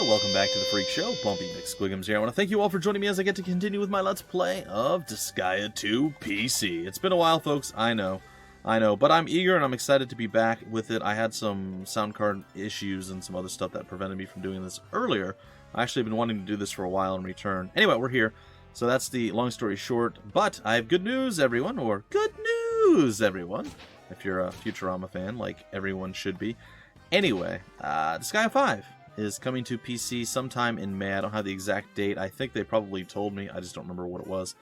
welcome back to the Freak Show. Bumpy McSquigums here. I want to thank you all for joining me as I get to continue with my Let's Play of Disgaea 2 PC. It's been a while, folks, I know, but I'm eager and I'm excited to be back with it. I had some sound card issues and some other stuff that prevented me from doing this earlier. I actually have been wanting to do this for a while in return. Anyway, we're here, so that's the long story short, but I have good news, everyone, or good news, everyone, if you're a Futurama fan, like everyone should be. Anyway, Disgaea 5 is coming to PC sometime in May. I don't have the exact date. I think they probably told me. I just don't remember what it was.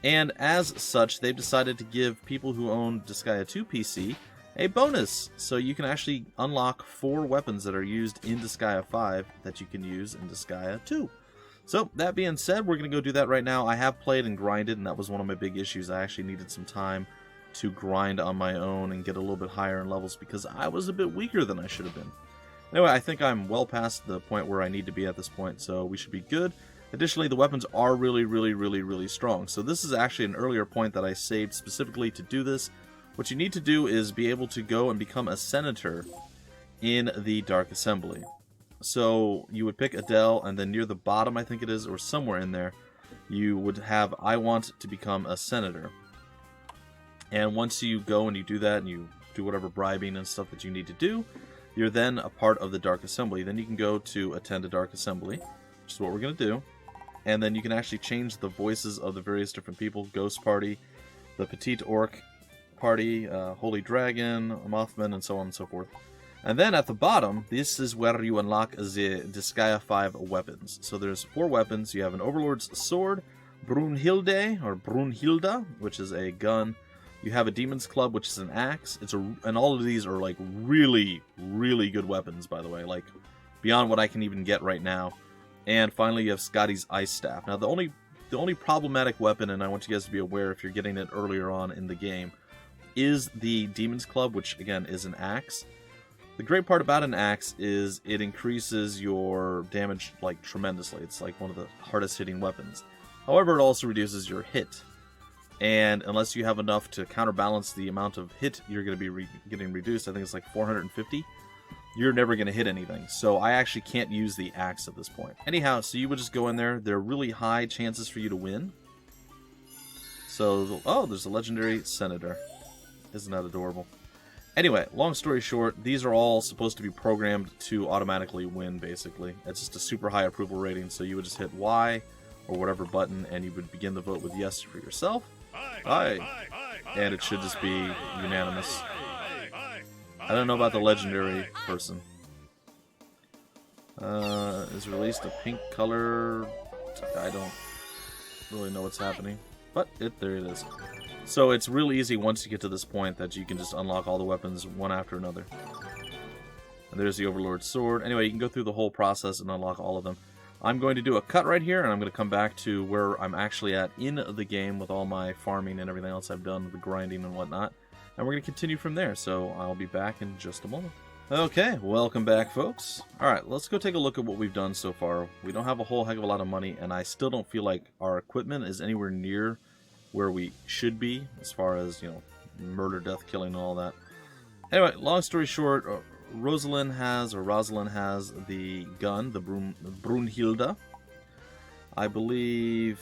And as such, they've decided to give people who own Disgaea 2 PC a bonus. So you can actually unlock 4 weapons that are used in Disgaea 5 that you can use in Disgaea 2. So that being said, we're going to go do that right now. I have played and grinded, and that was one of my big issues. I actually needed some time to grind on my own and get a little bit higher in levels because I was a bit weaker than I should have been. Anyway, I think I'm well past the point where I need to be at this point, so we should be good. Additionally, the weapons are really strong. So this is actually an earlier point that I saved specifically to do this. What you need to do is be able to go and become a senator in the Dark Assembly. So you would pick Adele, and then near the bottom, I think it is, or somewhere in there, you would have, I want to become a senator. And once you go and you do that, and you do whatever bribing and stuff that you need to do, you're then a part of the Dark Assembly. Then you can go to attend a Dark Assembly, which is what we're going to do. And then you can actually change the voices of the various different people. Ghost Party, the Petite Orc Party, Holy Dragon, Mothman, and so on and so forth. And then at the bottom, this is where you unlock the Disgaea 5 weapons. So there's 4 weapons. You have an Overlord's Sword, Brunhilde, or Brunhilda, which is a gun. You have a Demon's Club, which is an axe. And all of these are like really good weapons, by the way, like beyond what I can even get right now. And finally, you have Scotty's Ice Staff. Now, the only problematic weapon, and I want you guys to be aware if you're getting it earlier on in the game, is the Demon's Club, which again is an axe. The great part about an axe is it increases your damage like tremendously. It's like one of the hardest hitting weapons. However, it also reduces your hit. And unless you have enough to counterbalance the amount of hit you're going to be getting reduced, I think it's like 450, you're never going to hit anything. So I actually can't use the axe at this point. Anyhow, so you would just go in there. There are really high chances for you to win. So, oh, there's a legendary senator. Isn't that adorable? Anyway, long story short, these are all supposed to be programmed to automatically win, basically. It's just a super high approval rating, so you would just hit Y or whatever button, and you would begin the vote with yes for yourself. Aye. And it should just be unanimous. I don't know about the legendary person. Is released a pink color. I don't really know what's happening, but there it is. So it's real easy once you get to this point that you can just unlock all the weapons one after another. And there's the Overlord's Sword. Anyway, you can go through the whole process and unlock all of them. I'm going to do a cut right here, and I'm going to come back to where I'm actually at in the game with all my farming and everything else I've done, the grinding and whatnot. And we're going to continue from there, so I'll be back in just a moment. Okay, welcome back, folks. Alright, let's go take a look at what we've done so far. We don't have a whole heck of a lot of money, and I still don't feel like our equipment is anywhere near where we should be, as far as, you know, murder, death, killing, and all that. Anyway, long story short, Rosalind has the gun, the Brunhilde. I believe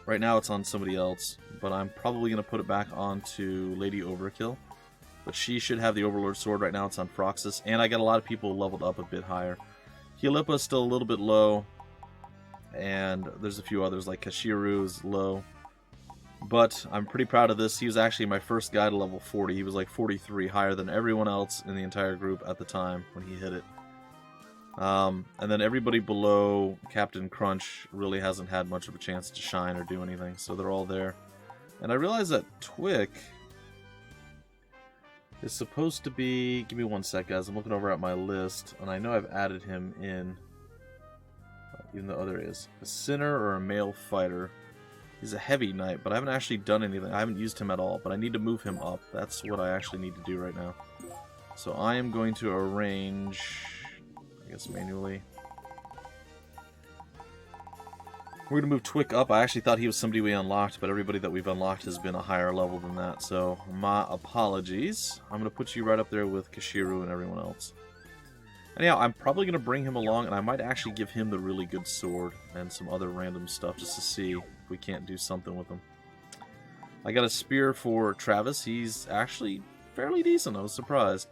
right now it's on somebody else, but I'm probably going to put it back onto Lady Overkill. But she should have the Overlord Sword. Right now it's on Froxus, and I got a lot of people leveled up a bit higher. Healippa's still a little bit low, and there's a few others, like Kashiru is low. But I'm pretty proud of this. He was actually my first guy to level 40. He was like 43, higher than everyone else in the entire group at the time when he hit it. And then everybody below Captain Crunch really hasn't had much of a chance to shine or do anything, so they're all there. And I realize that Twick is supposed to be... Give me one sec, guys. I'm looking over at my list, and I know I've added him in, even though there is a sinner or a male fighter. He's a heavy knight, but I haven't actually done anything. I haven't used him at all, but I need to move him up. That's what I actually need to do right now. So I am going to arrange, I guess manually. We're going to move Twick up. I actually thought he was somebody we unlocked, but everybody that we've unlocked has been a higher level than that, so my apologies. I'm going to put you right up there with Kashiru and everyone else. Anyhow, I'm probably going to bring him along, and I might actually give him the really good sword and some other random stuff just to see if we can't do something with him. I got a spear for Travis. He's actually fairly decent. I was surprised.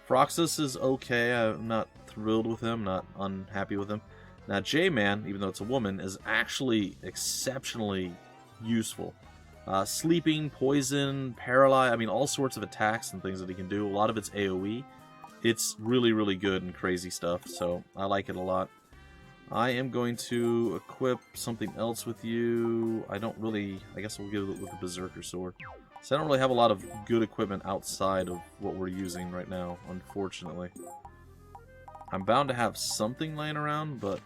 Froxus is okay. I'm not thrilled with him, not unhappy with him. Now, J-Man, even though it's a woman, is actually exceptionally useful. Sleeping, poison, paralyze, I mean, all sorts of attacks and things that he can do. A lot of it's AoE. It's really, really good and crazy stuff, so I like it a lot. I am going to equip something else with you. I don't really... I guess we'll give it with the Berserker Sword. So I don't really have a lot of good equipment outside of what we're using right now, unfortunately. I'm bound to have something laying around, but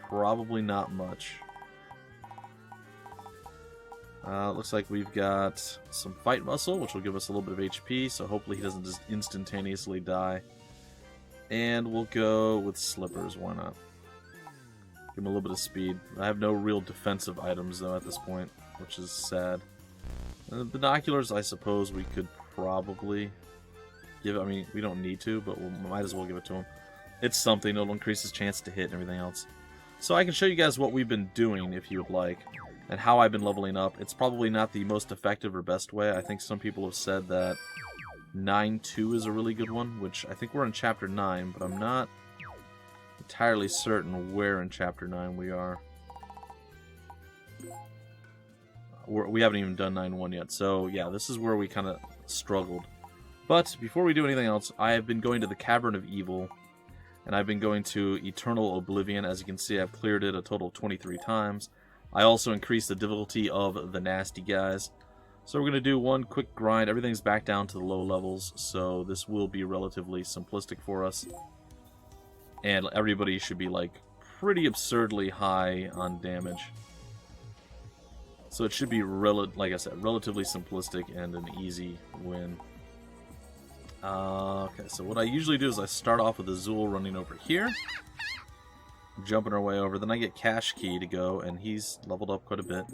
probably not much. Looks like we've got some fight muscle, which will give us a little bit of HP, so hopefully he doesn't just instantaneously die. And we'll go with slippers, why not? Give him a little bit of speed. I have no real defensive items, though, at this point, which is sad. Binoculars, I suppose we could probably give. I mean, we don't need to, but we might as well give it to him. It's something. It'll increase his chance to hit and everything else. So I can show you guys what we've been doing, if you would like, and how I've been leveling up. It's probably not the most effective or best way. I think some people have said that 9-2 is a really good one, which I think we're in Chapter 9, but I'm not entirely certain where in Chapter 9 we are. We haven't even done 9-1 yet, so yeah, this is where we kind of struggled. But before we do anything else, I have been going to the Cavern of Evil, and I've been going to Eternal Oblivion. As you can see, I've cleared it a total of 23 times. I also increased the difficulty of the nasty guys. So we're going to do one quick grind. Everything's back down to the low levels, so this will be relatively simplistic for us. And everybody should be like pretty absurdly high on damage. So it should be, like I said, relatively simplistic and an easy win. Okay, so what I usually do is I start off with Azul running over here. Jumping our way over. Then I get Cash Key to go, and he's leveled up quite a bit.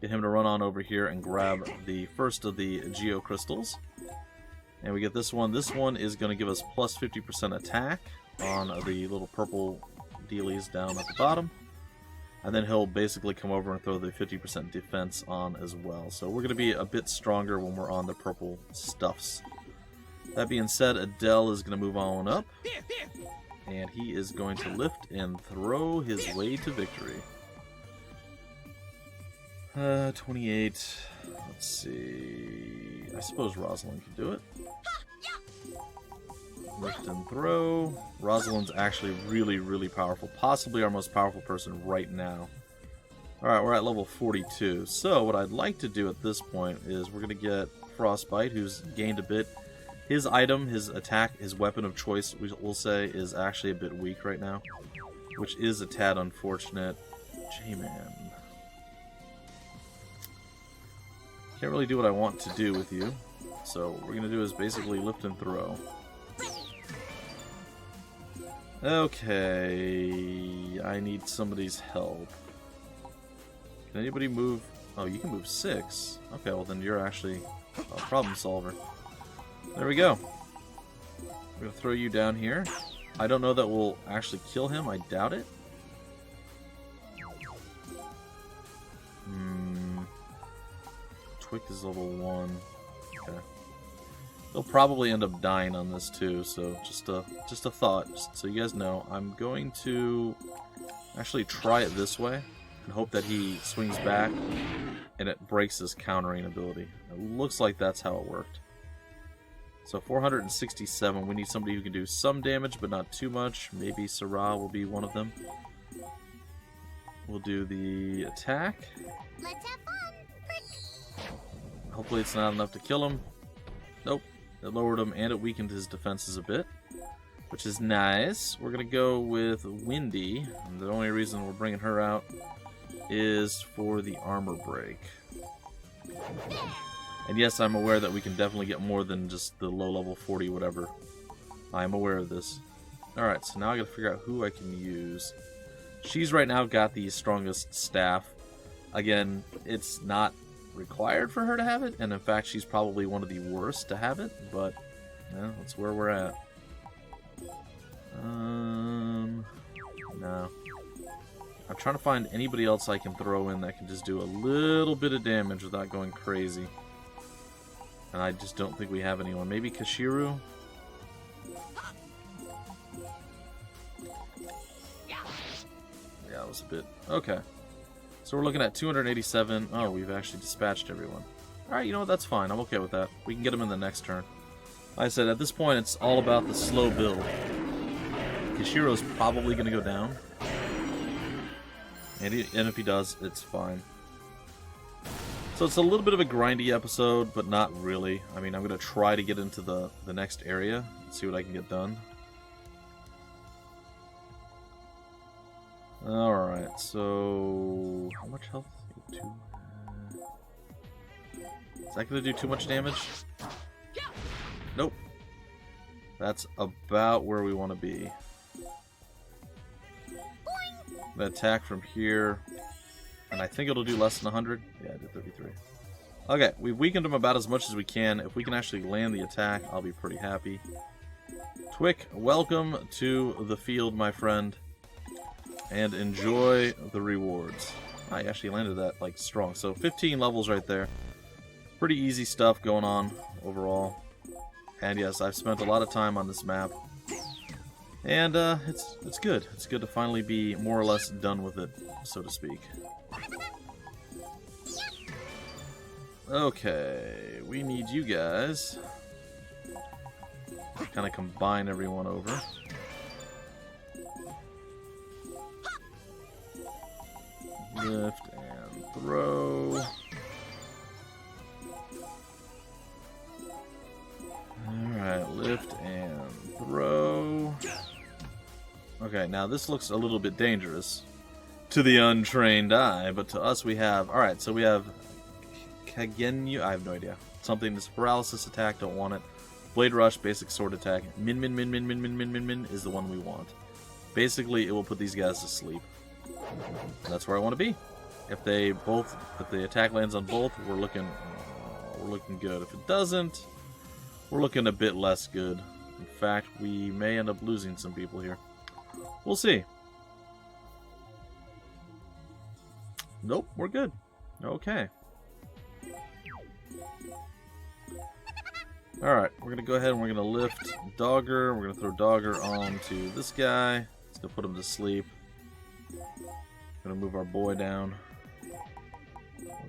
Get him to run on over here and grab the first of the Geo Crystals. And we get this one. This one is going to give us plus 50% attack on the little purple dealies down at the bottom. And then he'll basically come over and throw the 50% defense on as well. So we're going to be a bit stronger when we're on the purple stuffs. That being said, Adele is going to move on up. And he is going to lift and throw his way to victory. 28. Let's see. I suppose Rosalind can do it. Lift and throw. Rosalind's actually really, really powerful. Possibly our most powerful person right now. Alright, we're at level 42. So, what I'd like to do at this point is we're going to get Frostbite, who's gained a bit. His item, his attack, his weapon of choice, we'll say, is actually a bit weak right now. Which is a tad unfortunate. J-Man. Can't really do what I want to do with you. So, what we're going to do is basically lift and throw. Okay, I need somebody's help. Can anybody move? Oh, you can move 6. Okay, well then you're actually a problem solver. There we go. I'm going to throw you down here. I don't know that we'll actually kill him. I doubt it. Twick is level 1. Okay. He'll probably end up dying on this too, so just a thought, just so you guys know. I'm going to actually try it this way and hope that he swings back and it breaks his countering ability. It looks like that's how it worked. So 467, we need somebody who can do some damage but not too much. Maybe Sarah will be one of them. We'll do the attack. Let's have fun. Hopefully it's not enough to kill him. Nope. It lowered him and it weakened his defenses a bit, which is nice. We're going to go with Windy. And the only reason we're bringing her out is for the armor break. And yes, I'm aware that we can definitely get more than just the low level 40 whatever. I'm aware of this. Alright, so now I gotta figure out who I can use. She's right now got the strongest staff. Again, it's not required for her to have it, and in fact she's probably one of the worst to have it, but yeah, that's where we're at. No. I'm trying to find anybody else I can throw in that can just do a little bit of damage without going crazy. And I just don't think we have anyone. Maybe Kashiru? Yeah, that was a bit... Okay. So we're looking at 287. Oh, we've actually dispatched everyone. Alright, you know what? That's fine. I'm okay with that. We can get him in the next turn. Like I said, at this point, it's all about the slow build. Kashiro's probably going to go down. And if he does, it's fine. So it's a little bit of a grindy episode, but not really. I mean, I'm going to try to get into the next area and see what I can get done. Alright, so... How much health? Is that going to do too much damage? Nope. That's about where we want to be. I'm going to attack from here. And I think it'll do less than 100. Yeah, I did 33. Okay, we've weakened him about as much as we can. If we can actually land the attack, I'll be pretty happy. Twick, welcome to the field, my friend. And enjoy the rewards. I actually landed that, like, strong. So 15 levels right there. Pretty easy stuff going on overall. And yes, I've spent a lot of time on this map. And it's good. It's good to finally be more or less done with it, so to speak. Okay, we need you guys to kind of combine everyone over. Lift and throw. Alright, lift and throw. Okay, now this looks a little bit dangerous to the untrained eye, but to us we have... Alright, so we have Kagenyu, I have no idea. Something that's paralysis attack, don't want it. Blade Rush, basic sword attack. Min is the one we want. Basically, it will put these guys to sleep. And that's where I want to be. If the attack lands on both, we're looking good. If it doesn't, we're looking a bit less good. In fact, we may end up losing some people here. We'll see. Nope, we're good. Okay. Alright, we're going to go ahead and we're going to lift Dogger. We're going to throw Dogger onto this guy. It's going to put him to sleep. We're going to move our boy down.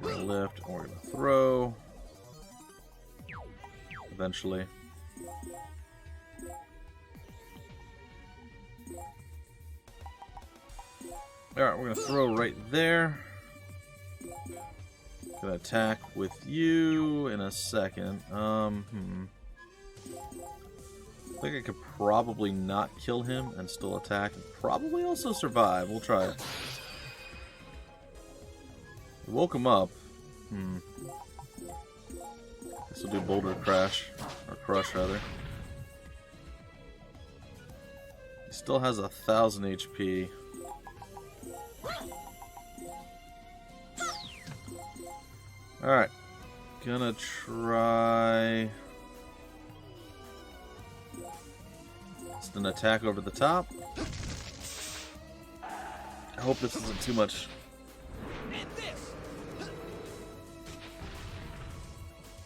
We're going to lift and we're going to throw. Eventually. Alright, we're going to throw right there. Gonna attack with you in a second. I think I could probably not kill him and still attack. And probably also survive. We'll try it. We woke him up. This will do Boulder Crash. Or Crush, rather. He still has 1,000 HP. Alright. Gonna try... Just an attack over the top. I hope this isn't too much.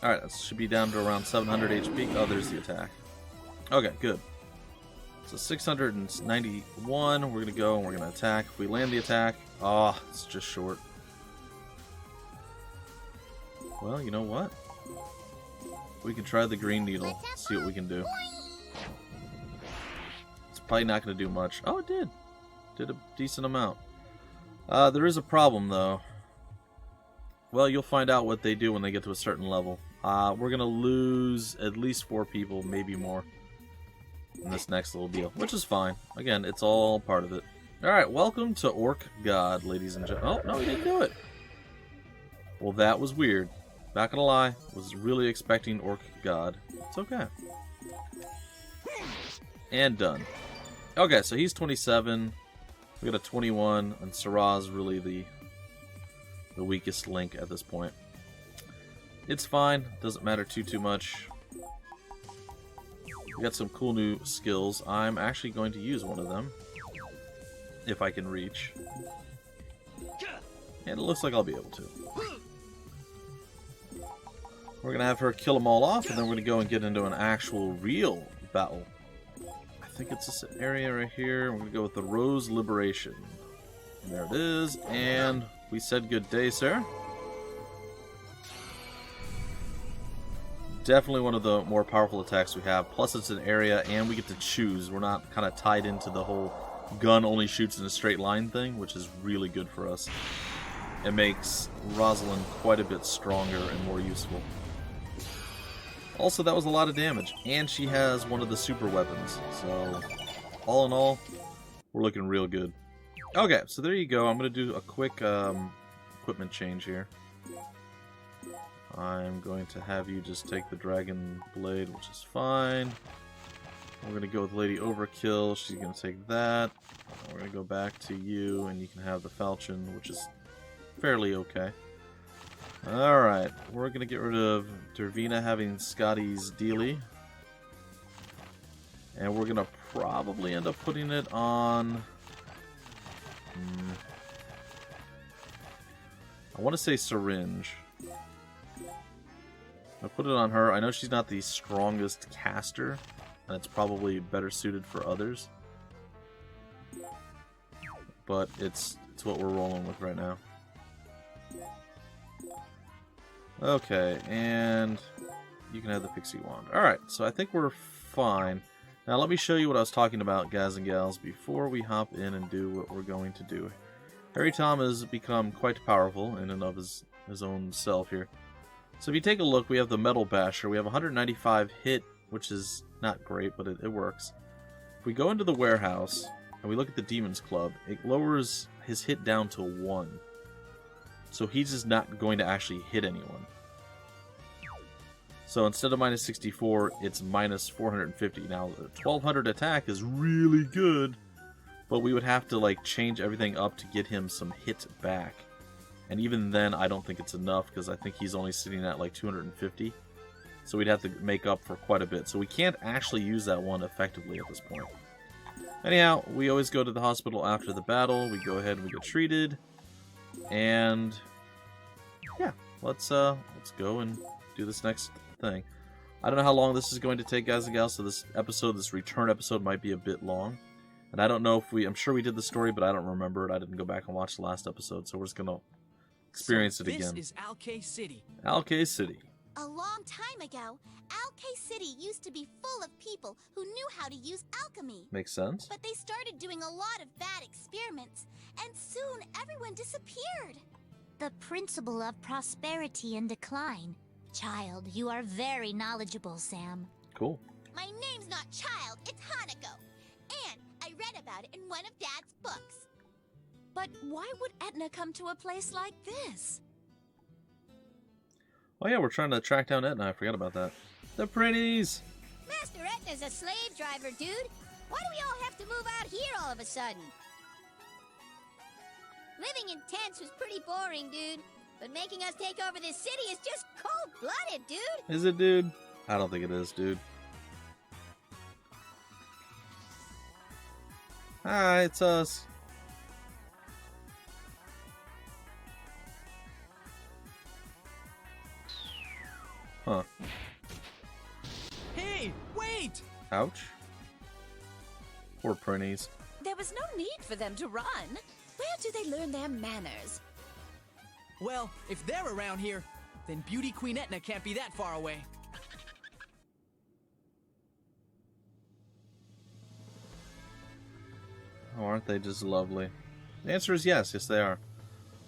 Alright, that should be down to around 700 HP. Oh, there's the attack. Okay, good. So 691, we're going to go and we're going to attack. If we land the attack, it's just short. Well, you know what? We can try the green needle, see what we can do. It's probably not going to do much. Oh, it did. Did a decent amount. There is a problem, though. Well, you'll find out what they do when they get to a certain level. We're going to lose at least 4 people, maybe more, in this next little deal, which is fine. Again, it's all part of it. Alright, welcome to Orc God, ladies and gentlemen. Oh, no, he didn't do it. Well, that was weird. Not gonna lie, was really expecting Orc God. It's okay. And done. Okay, so he's 27. We got a 21, and Sarah's really the weakest link at this point. It's fine. Doesn't matter too much. got some cool new skills. I'm actually going to use one of them. If I can reach. And it looks like I'll be able to. We're going to have her kill them all off, and then we're going to go and get into an actual real battle. I think it's this area right here. We're going to go with the Rose Liberation. And there it is, and we said good day, sir. Definitely one of the more powerful attacks we have. Plus it's an area, and we get to choose. We're not kind of tied into the whole gun only shoots in a straight line thing, which is really good for us. It makes Rosalind quite a bit stronger and more useful. Also, that was a lot of damage, and she has one of the super weapons, so all in all, we're looking real good. Okay, so there you go. I'm going to do a quick equipment change here. I'm going to have you just take the Dragon Blade, which is fine. We're going to go with Lady Overkill. She's going to take that. We're going to go back to you, and you can have the Falchion, which is fairly okay. Alright, we're going to get rid of Dervina having Scotty's Dealy. And we're going to probably end up putting it on... I want to say Syringe. I'll put it on her. I know she's not the strongest caster, and it's probably better suited for others. But it's what we're rolling with right now. Okay, and you can have the Pixie Wand. Alright, so I think we're fine. Now let me show you what I was talking about, guys and gals, before we hop in and do what we're going to do. Harry Tom has become quite powerful in and of his own self here. So if you take a look, we have the Metal Basher. We have 195 hit, which is not great, but it works. If we go into the warehouse and we look at the Demon's Club, it lowers his hit down to 1. So he's just not going to actually hit anyone. So instead of minus 64, it's minus 450. Now, the 1200 attack is really good, but we would have to like change everything up to get him some hit back. And even then, I don't think it's enough, because I think he's only sitting at like 250. So we'd have to make up for quite a bit. So we can't actually use that one effectively at this point. Anyhow, we always go to the hospital after the battle. We go ahead and we get treated. And yeah, let's go and do this next thing. I don't know how long this is going to take, guys and gals, so this return episode might be a bit long. And I don't know if I'm sure we did the story, but I don't remember it. I didn't go back and watch the last episode, so we're just gonna experience it again. This is Alkay City. Alkay City. A long time ago, Alkay City used to be full of people who knew how to use alchemy. Makes sense. But they started doing a lot of bad experiments, and soon everyone disappeared. The principle of prosperity and decline. Child, you are very knowledgeable, Sam. Cool. My name's not Child, it's Hanako. And I read about it in one of Dad's books. But why would Etna come to a place like this? Oh yeah, we're trying to track down Etna. I forgot about that. The Prinnies! Master Etna's a slave driver, dude. Why do we all have to move out here all of a sudden? Living in tents was pretty boring, dude. But making us take over this city is just cold-blooded, dude. Is it, dude? I don't think it is, dude. Hi, it's us. Huh. Hey, wait! Ouch. Poor Prinnies. There was no need for them to run. Where do they learn their manners? Well, if they're around here, then Beauty Queen Etna can't be that far away. Oh, aren't they just lovely? The answer is yes. Yes, they are.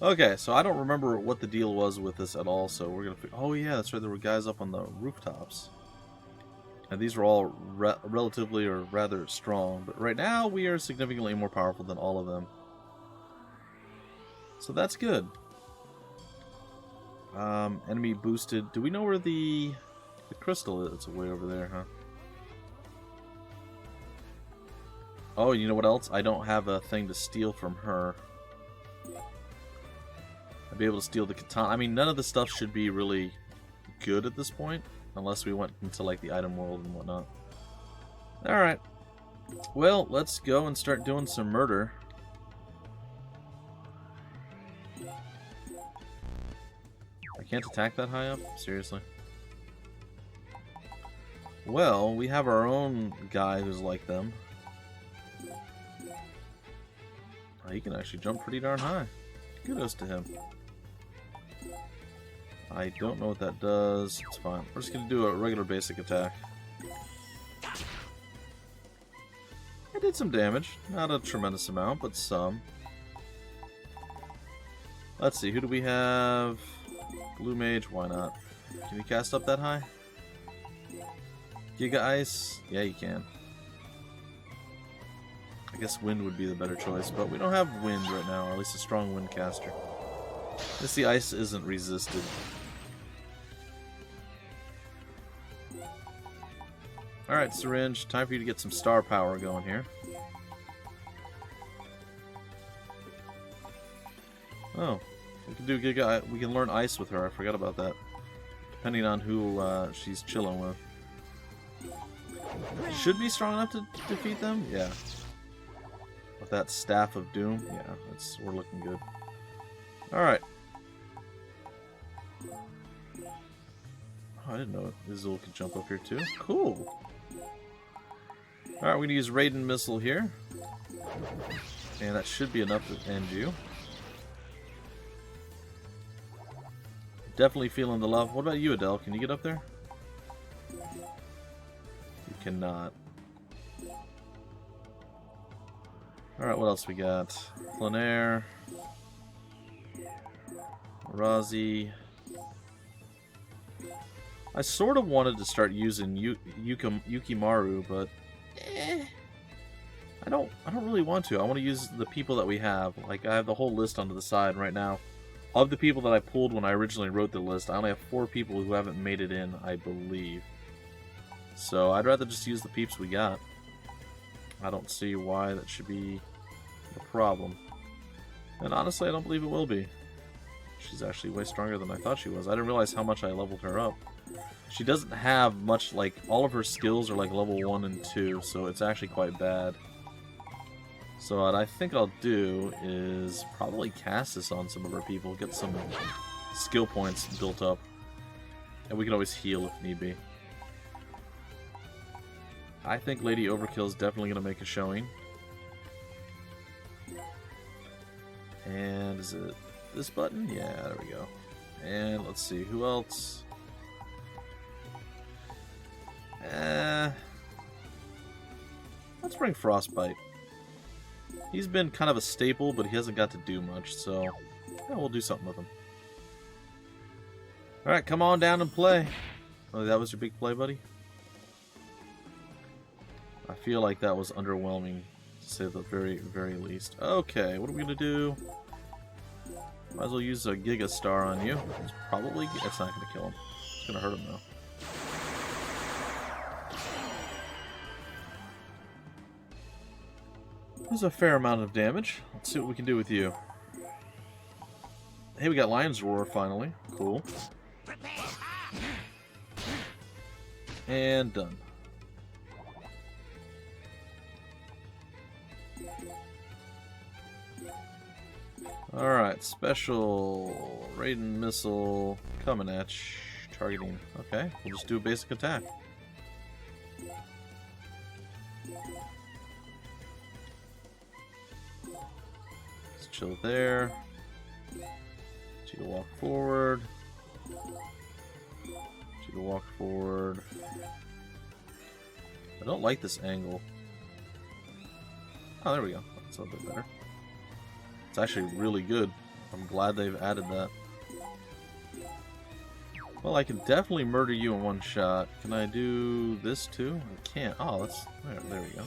Okay, so I don't remember what the deal was with this at all, so we're gonna... Oh, yeah, that's right. There were guys up on the rooftops. And these were all relatively or rather strong, but right now we are significantly more powerful than all of them. So that's good. Enemy boosted. Do we know where the crystal is? It's way over there, huh? Oh, you know what else? I don't have a thing to steal from her. I'd be able to steal the katana. I mean, none of the stuff should be really good at this point, unless we went into like the item world and whatnot. Alright. Well, let's go and start doing some murder. I can't attack that high up? Seriously? Well, we have our own guy who's like them. Oh, he can actually jump pretty darn high. Kudos to him. I don't know what that does. It's fine. We're just going to do a regular basic attack. I did some damage. Not a tremendous amount, but some. Let's see. Who do we have? Blue Mage. Why not? Can you cast up that high? Giga Ice? Yeah, you can. I guess Wind would be the better choice, but we don't have Wind right now, or at least a strong Wind caster. I guess the Ice isn't resisted. Alright, Syringe, time for you to get some star power going here. Oh, we can do Giga. We can learn Ice with her. I forgot about that. Depending on who she's chilling with. Should be strong enough to defeat them? Yeah. With that Staff of Doom? Yeah, we're looking good. Alright. Oh, I didn't know Izzle could jump up here too. Cool. Alright, we're going to use Raiden Missile here. And that should be enough to end you. Definitely feeling the love. What about you, Adele? Can you get up there? You cannot. Alright, what else we got? Flanair. Razi. I sort of wanted to start using Yukimaru, but I don't really want to. I want to use the people that we have. Like, I have the whole list onto the side right now. Of the people that I pulled when I originally wrote the list, I only have 4 people who haven't made it in, I believe. So I'd rather just use the peeps we got. I don't see why that should be a problem. And honestly, I don't believe it will be. She's actually way stronger than I thought she was. I didn't realize how much I leveled her up. She doesn't have much, like, all of her skills are like level 1 and 2, so it's actually quite bad. So what I think I'll do is probably cast this on some of our people, get some skill points built up. And we can always heal if need be. I think Lady Overkill is definitely going to make a showing. And is it this button? Yeah, there we go. And let's see, who else? Let's bring Frostbite. He's been kind of a staple, but he hasn't got to do much, so yeah, we'll do something with him. Alright, come on down and play. Oh, that was your big play, buddy? I feel like that was underwhelming, to say the very, very least. Okay, what are we going to do? Might as well use a Giga Star on you. It's probably... It's not going to kill him. It's going to hurt him, though. There's a fair amount of damage. Let's see what we can do with you. Hey, we got Lion's Roar finally. Cool. And done. Alright, special Raiden Missile coming at targeting. Okay, we'll just do a basic attack. Chill there. She to walk forward. She to walk forward. I don't like this angle. Oh, there we go. That's a little bit better. It's actually really good. I'm glad they've added that. Well, I can definitely murder you in one shot. Can I do this too? I can't. Oh, that's... There we go.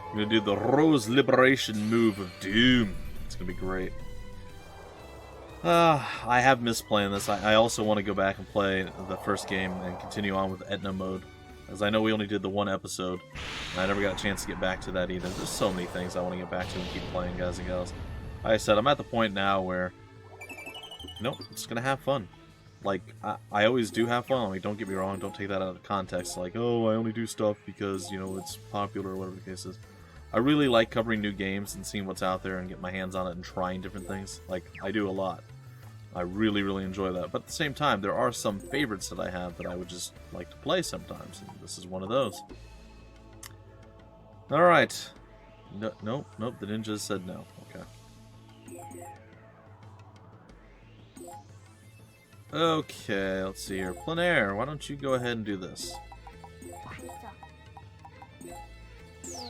I'm gonna do the Rose Liberation move of Doom. It's gonna be great. I have missed playing this. I also want to go back and play the first game and continue on with Etna mode. As I know we only did the 1 episode, and I never got a chance to get back to that either. There's so many things I want to get back to and keep playing, guys and gals. Like I said, I'm at the point now where, you know, I'm just gonna have fun. like, I always do have fun. Like, don't get me wrong, don't take that out of context. Like, oh, I only do stuff because, you know, it's popular or whatever the case is. I really like covering new games and seeing what's out there and getting my hands on it and trying different things. Like, I do a lot. I really, really enjoy that. But at the same time, there are some favorites that I have that I would just like to play sometimes. And this is one of those. Alright. No, nope, the ninjas said no. Okay. Okay, let's see here. Plein air, why don't you go ahead and do this?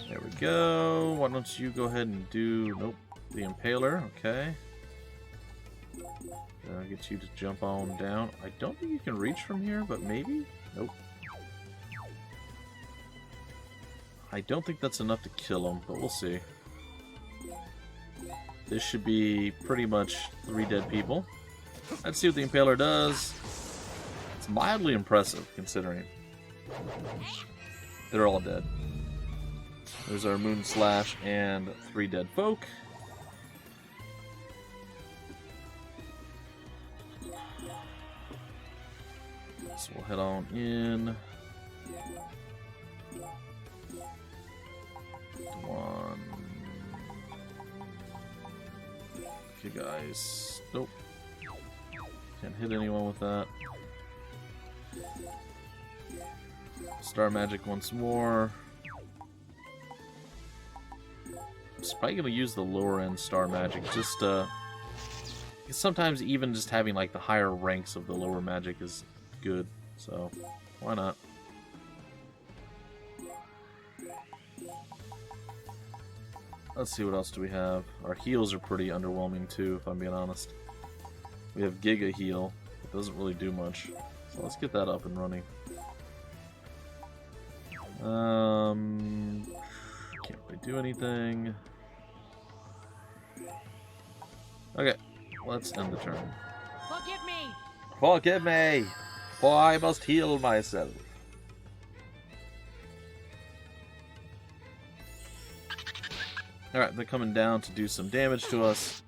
There we go. Why don't you go ahead and do... Nope, the impaler, okay. Get you to jump on down. I don't think you can reach from here, but maybe? Nope. I don't think that's enough to kill him, but we'll see. This should be pretty much 3 dead people. Let's see what the impaler does. It's mildly impressive, considering. They're all dead. There's our moon slash and 3 dead folk. So we'll head on in. One. Okay, guys. Nope. Can't hit anyone with that. Star magic once more. I'm probably gonna use the lower end star magic just because sometimes even just having like the higher ranks of the lower magic is good, so why not? Let's see, what else do we have? Our heals are pretty underwhelming too, if I'm being honest. We have Giga Heal. It doesn't really do much. So let's get that up and running. Can't really do anything. Okay, let's end the turn. Forgive me! Forgive me! For I must heal myself. Alright, they're coming down to do some damage to us.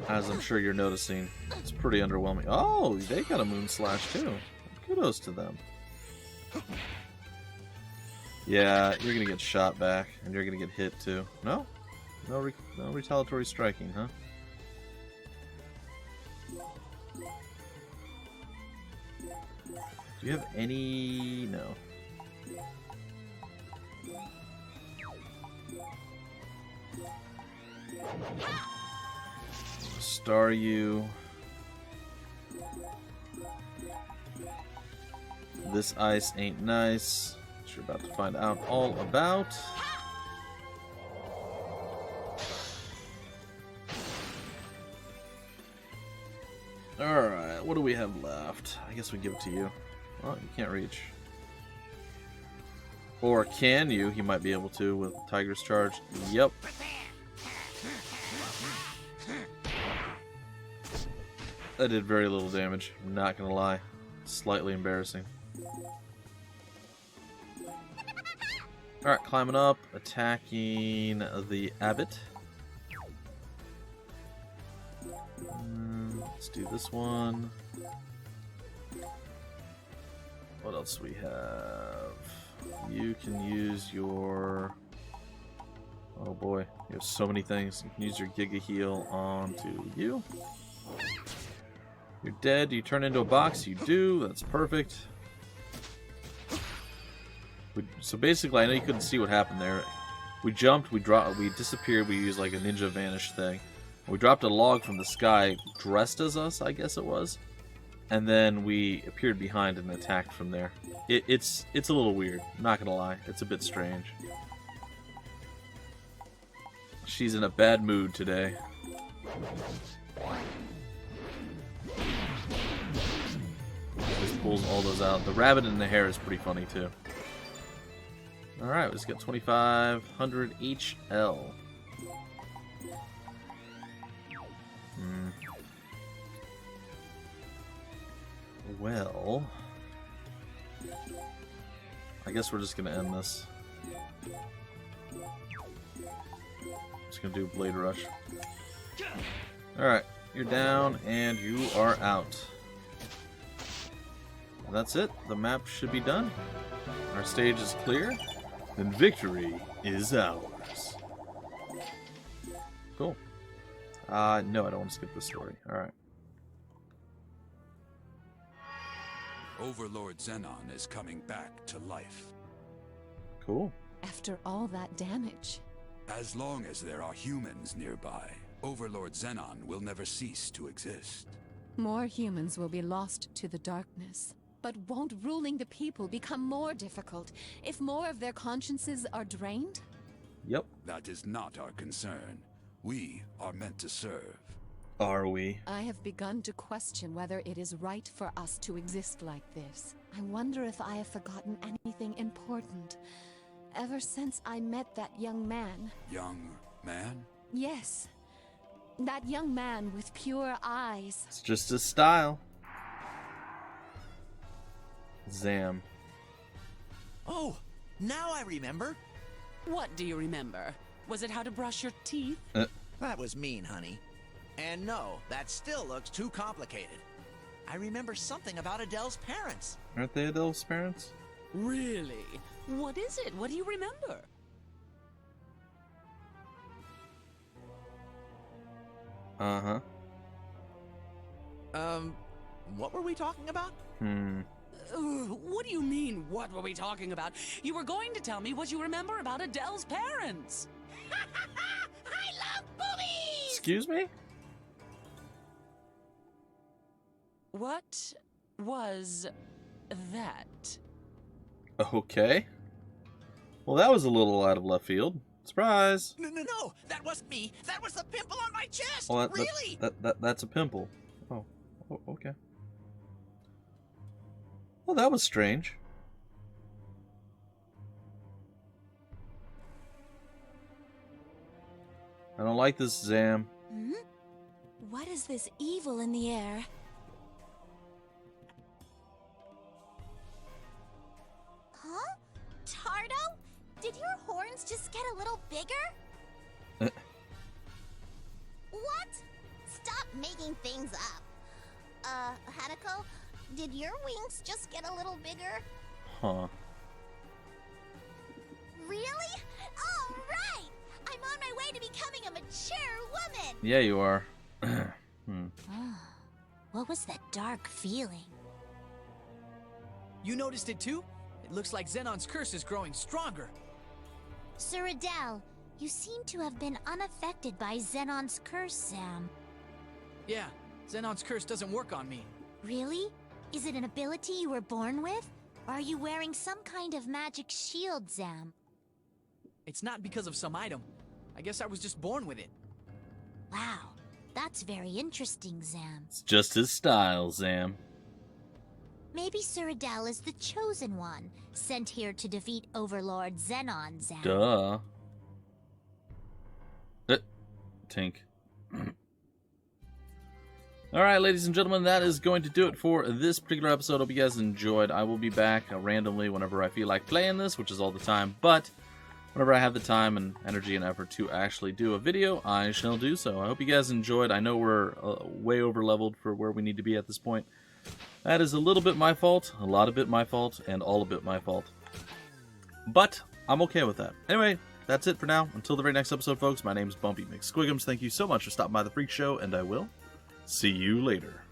As I'm sure you're noticing, it's pretty underwhelming. Oh, they got a moon slash too. Kudos to them. Yeah, you're gonna get shot back, and you're gonna get hit too. No? No retaliatory striking, huh? Do you have any... No. Star you. This ice ain't nice. Which you're about to find out all about. Alright, what do we have left? I guess we give it to you. Oh, you can't reach. Or can you? He might be able to with Tiger's Charge. Yep. That did very little damage, I'm not gonna lie. Slightly embarrassing. Alright, climbing up, attacking the Abbot. Let's do this one. What else do we have? You can use your... Oh boy, you have so many things. You can use your Giga Heal onto you. You're dead. You turn into a box. You do. That's perfect. So basically, I know you couldn't see what happened there. We jumped, we dropped, we disappeared. We used like a ninja vanish thing. We dropped a log from the sky, dressed as us, I guess it was, and then we appeared behind and attacked from there. It's a little weird. I'm not gonna lie. It's a bit strange. She's in a bad mood today. Just pulls all those out. The rabbit and the hare is pretty funny too. Alright, let's get 2,500 HL. Well, I guess we're just gonna end this. Just gonna do Blade Rush. Alright, you're down and you are out. that's it. The map should be done. Our stage is clear, and victory is ours. Cool. No, I don't want to skip this story. Alright. Overlord Xenon is coming back to life. Cool. After all that damage. As long as there are humans nearby, Overlord Xenon will never cease to exist. More humans will be lost to the darkness. But won't ruling the people become more difficult if more of their consciences are drained? Yep. That is not our concern. We are meant to serve. Are we? I have begun to question whether it is right for us to exist like this. I wonder if I have forgotten anything important. Ever since I met that young man. Young man? Yes. That young man with pure eyes. It's just his style. Zam. Oh, now I remember. What do you remember? Was it how to brush your teeth? That was mean, honey. And no, that still looks too complicated. I remember something about Adele's parents. Aren't they Adele's parents? Really? What is it? What do you remember? Uh-huh. What were we talking about? What do you mean, what were we talking about? You were going to tell me what you remember about Adele's parents. I love boobies! Excuse me? What was that? Okay. Well, that was a little out of left field. Surprise! No, that wasn't me. That was the pimple on my chest. Well, Really? that's a pimple. Oh, okay. Well, that was strange. I don't like this, Zam. What is this evil in the air? Huh? Tardo? Did your horns just get a little bigger? What? Stop making things up. Hanako, did your wings just get a little bigger? Huh. Really? All right! I'm on my way to becoming a mature woman! Yeah, you are. What was that dark feeling? You noticed it too? It looks like Xenon's curse is growing stronger. Sir Adele, you seem to have been unaffected by Xenon's curse, Sam. Yeah, Xenon's curse doesn't work on me. Really? Is it an ability you were born with? Or are you wearing some kind of magic shield, Zam? It's not because of some item. I guess I was just born with it. Wow, that's very interesting, Zam. It's just his style, Zam. Maybe Sir Adele is the chosen one, sent here to defeat Overlord Xenon, Zam. Duh. Tink. Alright, ladies and gentlemen, that is going to do it for this particular episode. Hope you guys enjoyed. I will be back randomly whenever I feel like playing this, which is all the time, but whenever I have the time and energy and effort to actually do a video, I shall do so. I hope you guys enjoyed. I know we're way over leveled for where we need to be at this point. That is a little bit my fault, a lot of it my fault, and all of it my fault. But I'm okay with that. Anyway, that's it for now. Until the very next episode, folks, my name's Bumpy McSquigums. Thank you so much for stopping by the Freak Show, and I will see you later.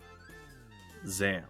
Zam.